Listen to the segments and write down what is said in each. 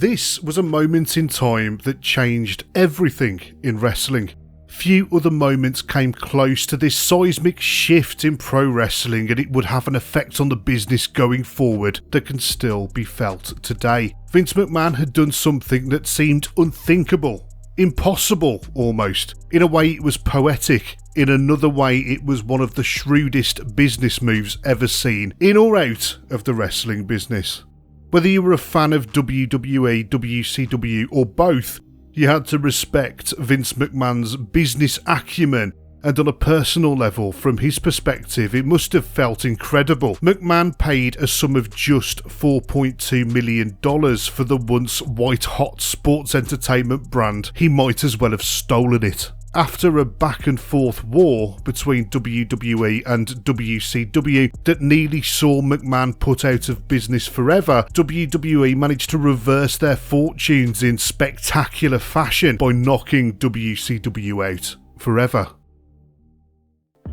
This was a moment in time that changed everything in wrestling. Few other moments came close to this seismic shift in pro wrestling, and it would have an effect on the business going forward that can still be felt today. Vince McMahon had done something that seemed unthinkable, impossible almost. In a way it was poetic, in another way it was one of the shrewdest business moves ever seen, in or out of the wrestling business. Whether you were a fan of WWE, WCW or both, you had to respect Vince McMahon's business acumen, and on a personal level, from his perspective, it must have felt incredible. McMahon paid a sum of just $4.2 million for the once white-hot sports entertainment brand. He might as well have stolen it. After a back-and-forth war between WWE and WCW that nearly saw McMahon put out of business forever, WWE managed to reverse their fortunes in spectacular fashion by knocking WCW out forever.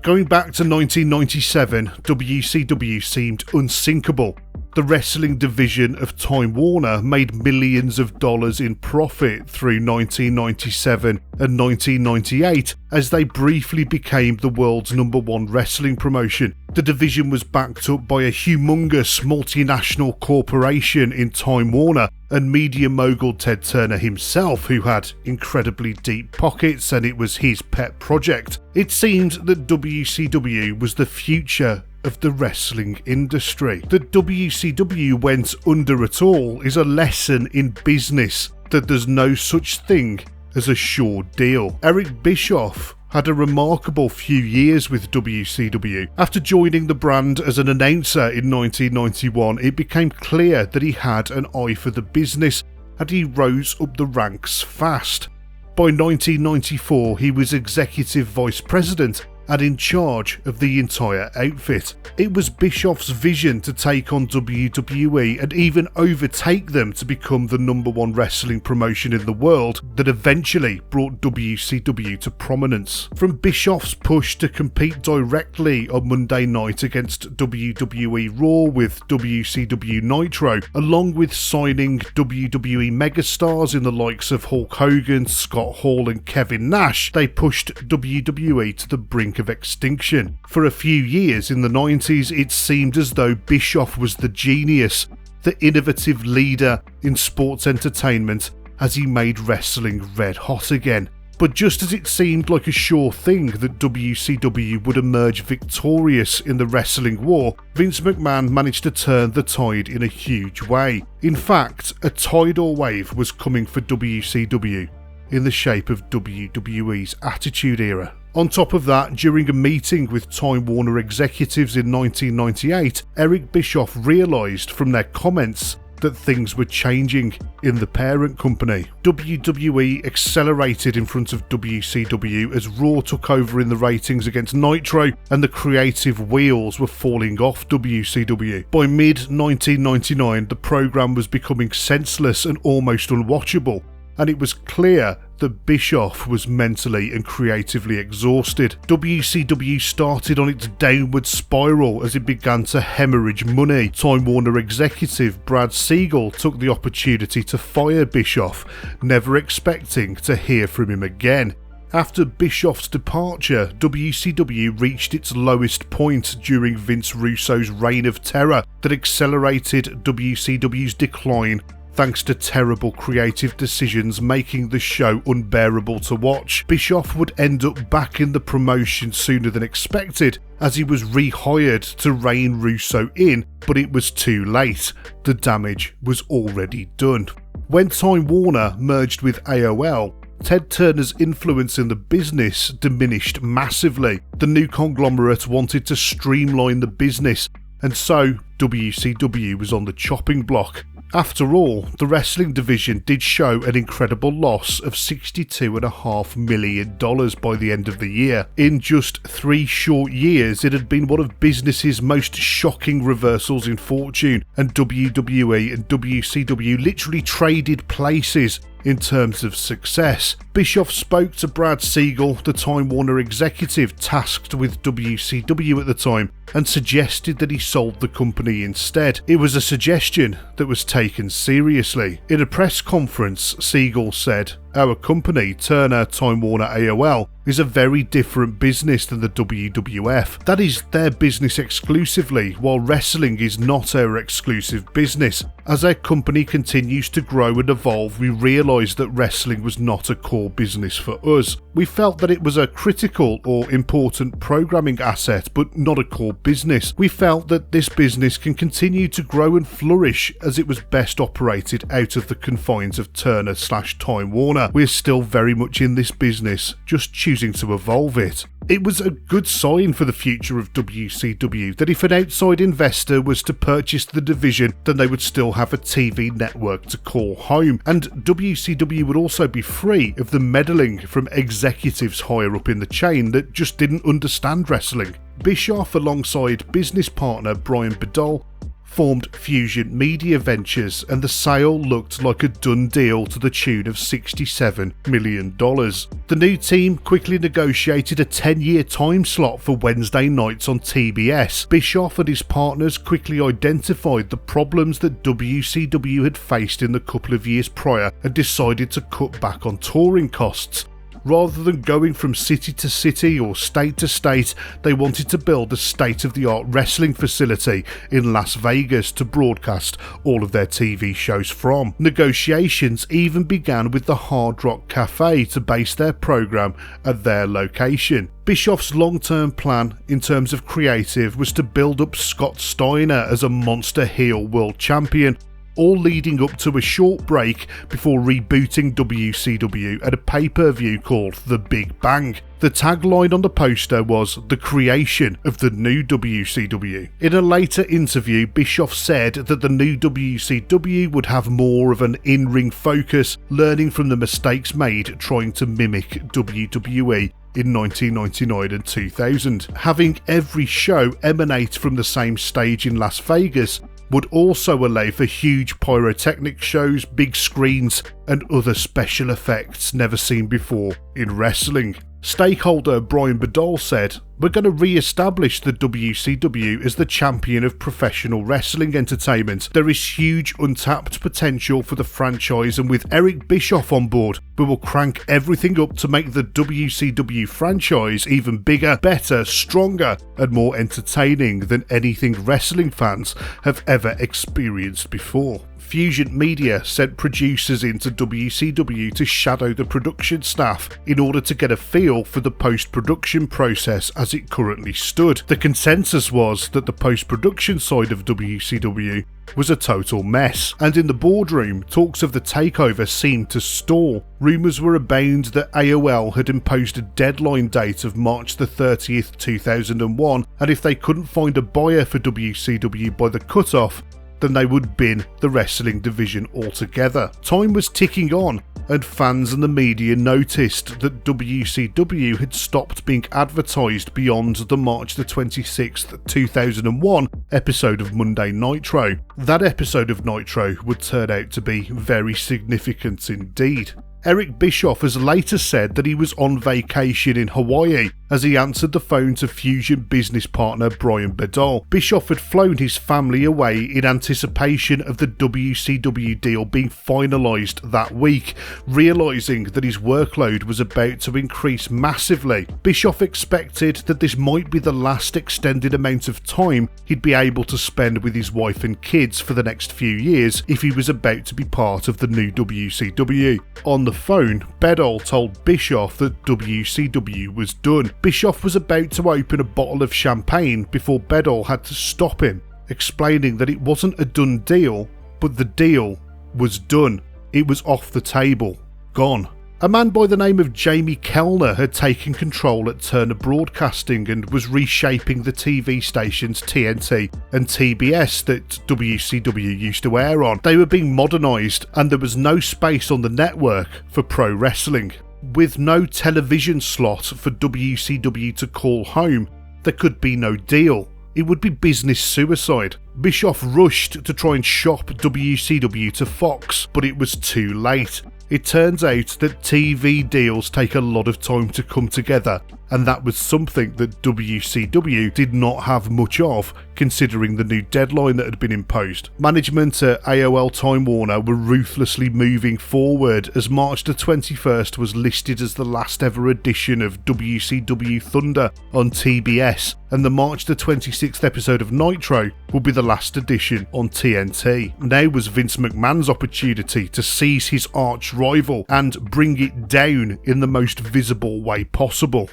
Going back to 1997, WCW seemed unsinkable. The wrestling division of Time Warner made millions of dollars in profit through 1997 and 1998 as they briefly became the world's #1 wrestling promotion. The division was backed up by a humongous multinational corporation in Time Warner and media mogul Ted Turner himself, who had incredibly deep pockets, and it was his pet project. It seemed that WCW was the future of the wrestling industry. That WCW went under at all is a lesson in business, that there's no such thing as a sure deal. Eric Bischoff had a remarkable few years with WCW. After joining the brand as an announcer in 1991, it became clear that he had an eye for the business, and he rose up the ranks fast. By 1994, he was executive vice president and in charge of the entire outfit. It was Bischoff's vision to take on WWE and even overtake them to become the #1 wrestling promotion in the world that eventually brought WCW to prominence. From Bischoff's push to compete directly on Monday night against WWE Raw with WCW Nitro, along with signing WWE megastars in the likes of Hulk Hogan, Scott Hall and Kevin Nash, they pushed WWE to the brink of extinction. For a few years in the 90s, it seemed as though Bischoff was the genius, the innovative leader in sports entertainment, as he made wrestling red hot again. But just as it seemed like a sure thing that WCW would emerge victorious in the wrestling war, Vince McMahon managed to turn the tide in a huge way. In fact, a tidal wave was coming for WCW in the shape of WWE's Attitude Era. On top of that, during a meeting with Time Warner executives in 1998, Eric Bischoff realised from their comments that things were changing in the parent company. WWE accelerated in front of WCW as Raw took over in the ratings against Nitro, and the creative wheels were falling off WCW. By mid-1999, the programme was becoming senseless and almost unwatchable, and it was clear that Bischoff was mentally and creatively exhausted. WCW started on its downward spiral as it began to hemorrhage money. Time Warner executive Brad Siegel took the opportunity to fire Bischoff, never expecting to hear from him again. After Bischoff's departure, WCW reached its lowest point during Vince Russo's reign of terror that accelerated WCW's decline, thanks to terrible creative decisions making the show unbearable to watch. Bischoff would end up back in the promotion sooner than expected, as he was rehired to rein Russo in, but it was too late. The damage was already done. When Time Warner merged with AOL, Ted Turner's influence in the business diminished massively. The new conglomerate wanted to streamline the business, and so WCW was on the chopping block. After all, the wrestling division did show an incredible loss of $62.5 million by the end of the year. In just 3 short years, it had been one of business's most shocking reversals in fortune, and WWE and WCW literally traded places in terms of success. Bischoff spoke to Brad Siegel, the Time Warner executive tasked with WCW at the time, and suggested that he sold the company instead. It was a suggestion that was taken seriously. In a press conference, Siegel said, "Our company, Turner Time Warner AOL, is a very different business than the WWF. That is their business exclusively, while wrestling is not our exclusive business. As our company continues to grow and evolve, we realised that wrestling was not a core business for us. We felt that it was a critical or important programming asset, but not a core business. We felt that this business can continue to grow and flourish as it was best operated out of the confines of Turner/Time Warner. We're still very much in this business, just choosing to evolve it." It was a good sign for the future of WCW that if an outside investor was to purchase the division, then they would still have a TV network to call home, and WCW would also be free of the meddling from executives higher up in the chain that just didn't understand wrestling. Bischoff, alongside business partner Brian Bedell, formed Fusient Media Ventures, and the sale looked like a done deal to the tune of $67 million. The new team quickly negotiated a 10-year time slot for Wednesday nights on TBS. Bischoff and his partners quickly identified the problems that WCW had faced in the couple of years prior and decided to cut back on touring costs. Rather than going from city to city or state to state, they wanted to build a state-of-the-art wrestling facility in Las Vegas to broadcast all of their TV shows from. Negotiations even began with the Hard Rock Cafe to base their program at their location. Bischoff's long-term plan in terms of creative was to build up Scott Steiner as a monster heel world champion, all leading up to a short break before rebooting WCW at a pay-per-view called The Big Bang. The tagline on the poster was "The creation of the new WCW." In a later interview, Bischoff said that the new WCW would have more of an in-ring focus, learning from the mistakes made trying to mimic WWE in 1999 and 2000. Having every show emanate from the same stage in Las Vegas would also allow for huge pyrotechnic shows, big screens, and other special effects never seen before in wrestling. Stakeholder Brian Bedell said, "We're going to re-establish the WCW as the champion of professional wrestling entertainment. There is huge untapped potential for the franchise, and with Eric Bischoff on board, we will crank everything up to make the WCW franchise even bigger, better, stronger, and more entertaining than anything wrestling fans have ever experienced before." Fusient Media sent producers into WCW to shadow the production staff in order to get a feel for the post-production process as it currently stood. The consensus was that the post-production side of WCW was a total mess, and in the boardroom, talks of the takeover seemed to stall. Rumours were abound that AOL had imposed a deadline date of March the 30th, 2001, and if they couldn't find a buyer for WCW by the cutoff, then they would bin the wrestling division altogether. Time was ticking on, and fans and the media noticed that WCW had stopped being advertised beyond the March the 26th, 2001 episode of Monday Nitro. That episode of Nitro would turn out to be very significant indeed. Eric Bischoff has later said that he was on vacation in Hawaii as he answered the phone to Fusient business partner Brian Bedell. Bischoff had flown his family away in anticipation of the WCW deal being finalised that week, realising that his workload was about to increase massively. Bischoff expected that this might be the last extended amount of time he'd be able to spend with his wife and kids for the next few years if he was about to be part of the new WCW. On the phone, Bedell told Bischoff that WCW was done. Bischoff was about to open a bottle of champagne before Bedell had to stop him, explaining that it wasn't a done deal, but the deal was done. It was off the table, gone. A man by the name of Jamie Kellner had taken control at Turner Broadcasting and was reshaping the TV stations TNT and TBS that WCW used to air on. They were being modernised, and there was no space on the network for pro wrestling. With no television slot for WCW to call home, there could be no deal. It would be business suicide. Bischoff rushed to try and shop WCW to Fox, but it was too late. It turns out that TV deals take a lot of time to come together, and that was something that WCW did not have much of, considering the new deadline that had been imposed. Management at AOL Time Warner were ruthlessly moving forward, as March the 21st was listed as the last ever edition of WCW Thunder on TBS, and the March the 26th episode of Nitro will be the last edition on TNT. Now was Vince McMahon's opportunity to seize his arch rival and bring it down in the most visible way possible.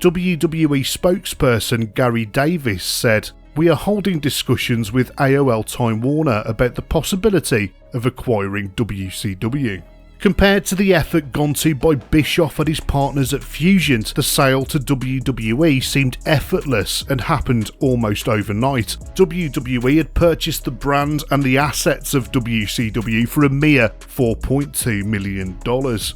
WWE spokesperson Gary Davis said, "We are holding discussions with AOL Time Warner about the possibility of acquiring WCW." Compared to the effort gone to by Bischoff and his partners at Fusient, the sale to WWE seemed effortless and happened almost overnight. WWE had purchased the brand and the assets of WCW for a mere $4.2 million.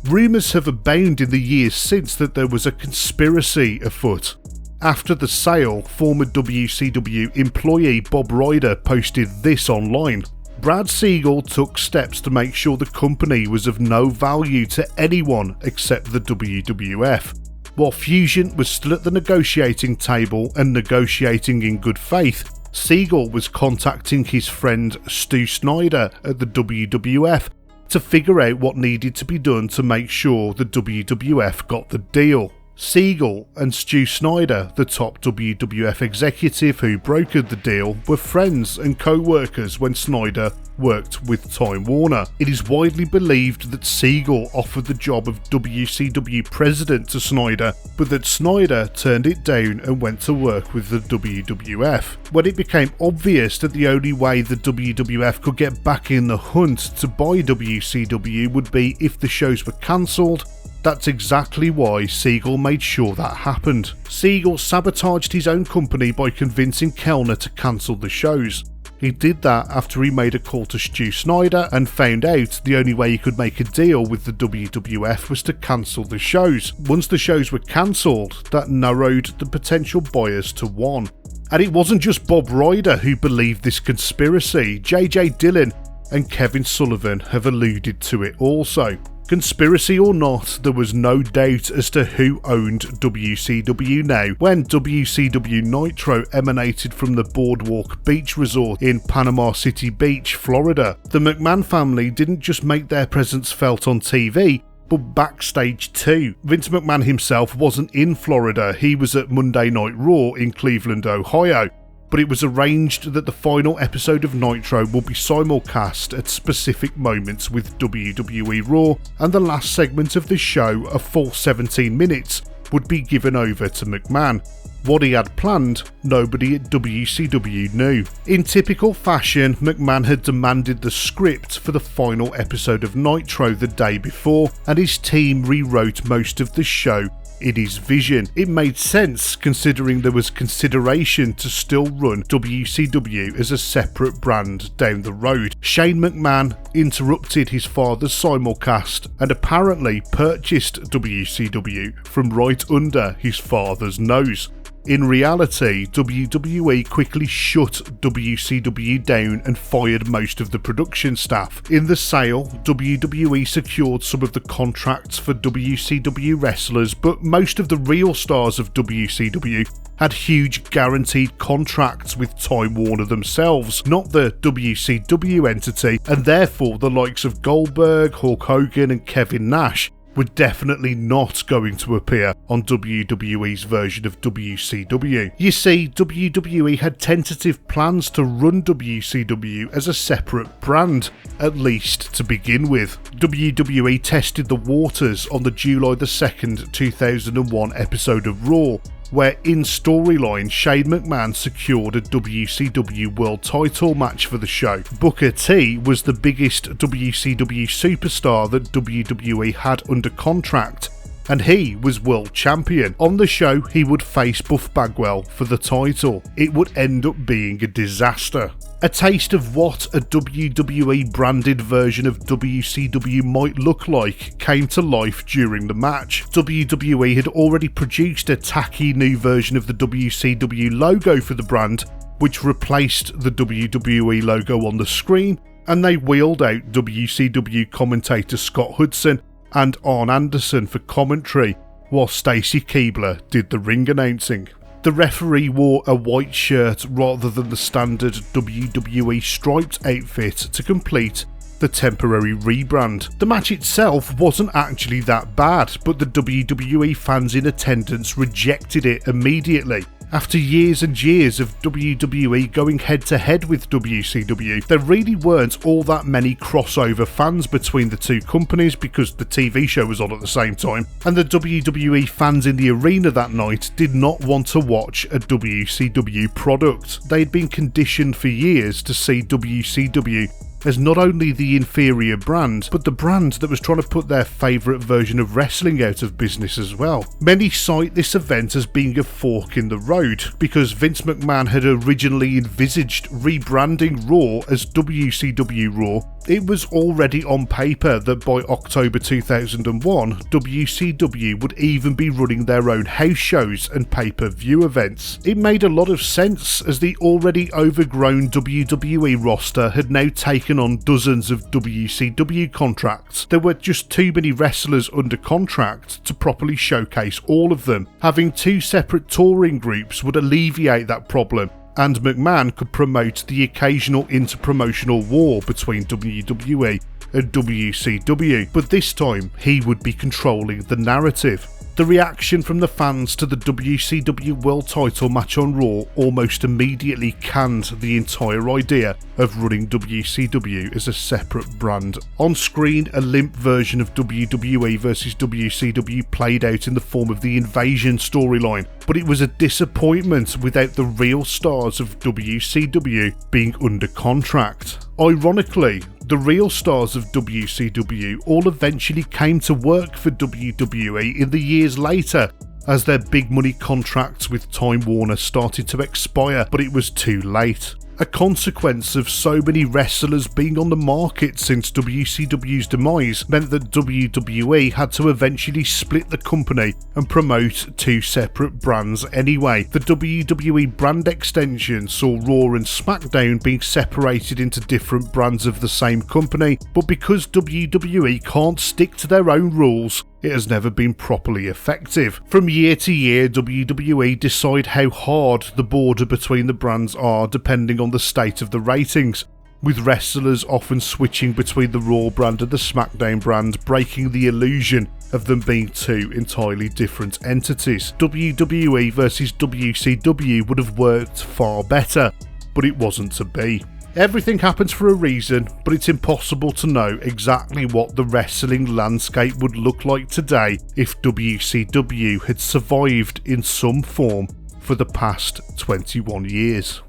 Rumours have abounded in the years since that there was a conspiracy afoot. After the sale, former WCW employee Bob Ryder posted this online. Brad Siegel took steps to make sure the company was of no value to anyone except the WWF. While Fusient was still at the negotiating table and negotiating in good faith, Siegel was contacting his friend Stu Snyder at the WWF to figure out what needed to be done to make sure the WWF got the deal. Siegel and Stu Snyder, the top WWF executive who brokered the deal, were friends and co-workers when Snyder worked with Time Warner. It is widely believed that Siegel offered the job of WCW president to Snyder, but that Snyder turned it down and went to work with the WWF. When it became obvious that the only way the WWF could get back in the hunt to buy WCW would be if the shows were cancelled, that's exactly why Siegel made sure that happened. Siegel sabotaged his own company by convincing Kellner to cancel the shows. He did that after he made a call to Stu Snyder and found out the only way he could make a deal with the WWF was to cancel the shows. Once the shows were cancelled, that narrowed the potential buyers to one. And it wasn't just Bob Ryder who believed this conspiracy. JJ Dillon and Kevin Sullivan have alluded to it also. Conspiracy or not, there was no doubt as to who owned WCW now when WCW Nitro emanated from the Boardwalk Beach Resort in Panama City Beach, Florida. The McMahon family didn't just make their presence felt on TV, but backstage too. Vince McMahon himself wasn't in Florida, he was at Monday Night Raw in Cleveland, Ohio. But it was arranged that the final episode of Nitro will be simulcast at specific moments with WWE Raw, and the last segment of the show, a full 17 minutes, would be given over to McMahon. What he had planned, nobody at WCW knew. In typical fashion, McMahon had demanded the script for the final episode of Nitro the day before, and his team rewrote most of the show in his vision. It made sense considering there was consideration to still run WCW as a separate brand down the road. Shane McMahon interrupted his father's simulcast and apparently purchased WCW from right under his father's nose. In reality, WWE quickly shut WCW down and fired most of the production staff. In the sale, WWE secured some of the contracts for WCW wrestlers, but most of the real stars of WCW had huge guaranteed contracts with Time Warner themselves, not the WCW entity, and therefore the likes of Goldberg, Hulk Hogan and Kevin Nash were definitely not going to appear on WWE's version of WCW. You see, WWE had tentative plans to run WCW as a separate brand, at least to begin with. WWE tested the waters on the July 2nd, 2001 episode of Raw, where in storyline Shane McMahon secured a WCW World Title match for the show. Booker T was the biggest WCW superstar that WWE had under contract, and he was world champion. On the show, he would face Buff Bagwell for the title. It would end up being a disaster. A taste of what a WWE branded version of WCW might look like came to life during the match. WWE had already produced a tacky new version of the WCW logo for the brand, which replaced the WWE logo on the screen and they wheeled out WCW commentator Scott Hudson and Arn Anderson for commentary, while Stacy Keibler did the ring announcing. The referee wore a white shirt rather than the standard WWE striped outfit to complete the temporary rebrand. The match itself wasn't actually that bad, but the WWE fans in attendance rejected it immediately. After years and years of WWE going head to head with WCW, there really weren't all that many crossover fans between the two companies because the TV show was on at the same time, and the WWE fans in the arena that night did not want to watch a WCW product. They'd been conditioned for years to see WCW as not only the inferior brand, but the brand that was trying to put their favourite version of wrestling out of business as well. Many cite this event as being a fork in the road, because Vince McMahon had originally envisaged rebranding Raw as WCW Raw. It was already on paper that by October 2001, WCW would even be running their own house shows and pay-per-view events. It made a lot of sense, as the already overgrown WWE roster had now taken on dozens of WCW contracts. There were just too many wrestlers under contract to properly showcase all of them. Having two separate touring groups would alleviate that problem, and McMahon could promote the occasional inter-promotional war between WWE and WCW, but this time he would be controlling the narrative. The reaction from the fans to the WCW World Title match on Raw almost immediately canned the entire idea of running WCW as a separate brand. On screen, a limp version of WWE vs WCW played out in the form of the Invasion storyline, but it was a disappointment without the real stars of WCW being under contract. Ironically, the real stars of WCW all eventually came to work for WWE in the years later, as their big money contracts with Time Warner started to expire, but it was too late. A consequence of so many wrestlers being on the market since WCW's demise meant that WWE had to eventually split the company and promote two separate brands anyway. The WWE brand extension saw Raw and Smackdown being separated into different brands of the same company, but because WWE can't stick to their own rules, it has never been properly effective. From year to year, WWE decide how hard the border between the brands are depending on the state of the ratings, with wrestlers often switching between the Raw brand and the Smackdown brand, breaking the illusion of them being two entirely different entities. WWE versus WCW would have worked far better, but it wasn't to be. Everything happens for a reason, but it's impossible to know exactly what the wrestling landscape would look like today if WCW had survived in some form for the past 21 years.